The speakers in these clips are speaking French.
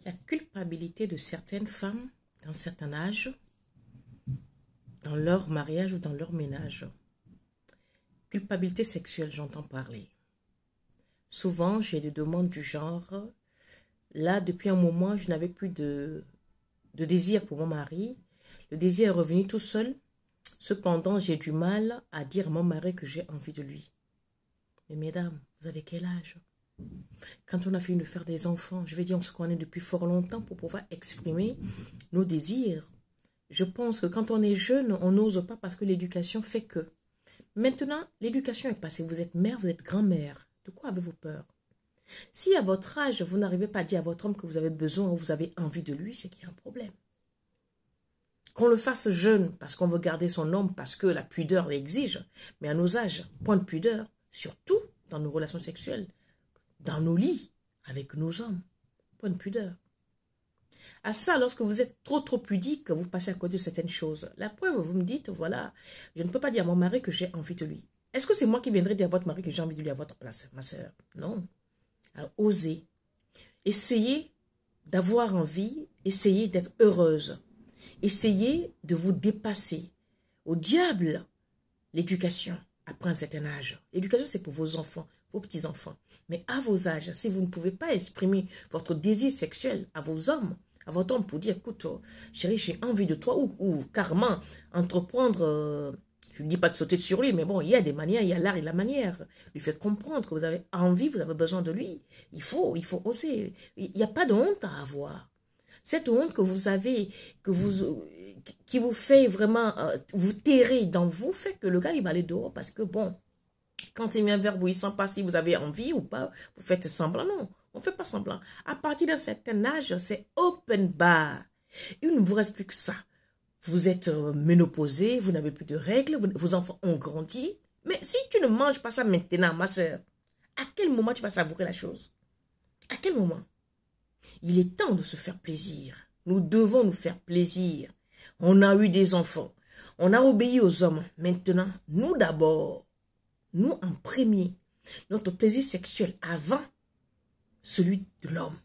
La culpabilité de certaines femmes, d'un certain âge, dans leur mariage ou dans leur ménage. Culpabilité sexuelle, j'entends parler. Souvent, j'ai des demandes du genre, là, depuis un moment, je n'avais plus de désir pour mon mari. Le désir est revenu tout seul. Cependant, j'ai du mal à dire à mon mari que j'ai envie de lui. Mais mesdames, vous avez quel âge? Quand on a fini de faire des enfants, je vais dire, on se connaît depuis fort longtemps pour pouvoir exprimer nos désirs. Je pense que quand on est jeune, on n'ose pas parce que l'éducation fait que. Maintenant, l'éducation est passée. Vous êtes mère, vous êtes grand-mère. De quoi avez-vous peur? Si à votre âge, vous n'arrivez pas à dire à votre homme que vous avez besoin ou vous avez envie de lui, c'est qu'il y a un problème. Qu'on le fasse jeune parce qu'on veut garder son homme, parce que la pudeur l'exige, mais à nos âges, point de pudeur, surtout dans nos relations sexuelles, dans nos lits, avec nos hommes, point de pudeur. À ça, lorsque vous êtes trop pudique, vous passez à côté de certaines choses. La preuve, vous me dites, voilà, je ne peux pas dire à mon mari que j'ai envie de lui. Est-ce que c'est moi qui viendrai dire à votre mari que j'ai envie de lui à votre place, ma soeur? Non. Alors, osez. Essayez d'avoir envie, essayez d'être heureuse. Essayez de vous dépasser. Au diable, l'éducation, après un certain âge. L'éducation, c'est pour vos enfants, vos petits-enfants. Mais à vos âges, si vous ne pouvez pas exprimer votre désir sexuel à vos hommes, à votre homme pour dire, écoute, chérie, j'ai envie de toi, ou carrément entreprendre, je ne dis pas de sauter sur lui, mais bon, il y a des manières, il y a l'art et la manière. Lui faites comprendre que vous avez envie, vous avez besoin de lui. Il faut oser. Il n'y a pas de honte à avoir. Cette honte que vous avez, qui vous fait vraiment vous terrer dans vous, fait que le gars, il va aller dehors parce que bon, quand il vient vers vous, il ne sent pas si vous avez envie ou pas, vous faites semblant. Non, on ne fait pas semblant. À partir d'un certain âge, c'est open bar. Il ne vous reste plus que ça. Vous êtes ménopausé, vous n'avez plus de règles, vos enfants ont grandi. Mais si tu ne manges pas ça maintenant, ma soeur, à quel moment tu vas savourer la chose? À quel moment? Il est temps de se faire plaisir. Nous devons nous faire plaisir. On a eu des enfants. On a obéi aux hommes. Maintenant, nous d'abord, nous en premier, notre plaisir sexuel avant celui de l'homme,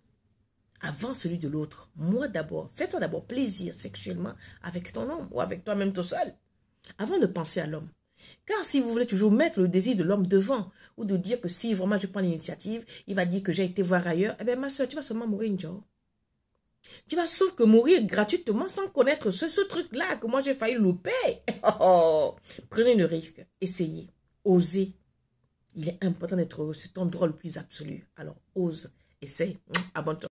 avant celui de l'autre. Moi d'abord, fais-toi d'abord plaisir sexuellement avec ton homme ou avec toi-même tout seul, avant de penser à l'homme. Car si vous voulez toujours mettre le désir de l'homme devant, ou de dire que si vraiment je prends l'initiative, il va dire que j'ai été voir ailleurs, eh bien ma soeur, tu vas seulement mourir une jour. Tu vas sauf que mourir gratuitement sans connaître ce truc-là que moi j'ai failli louper. Prenez le risque, essayez, osez. Il est important d'être heureux, c'est ton droit le plus absolu. Alors ose, essaye, abonne-toi.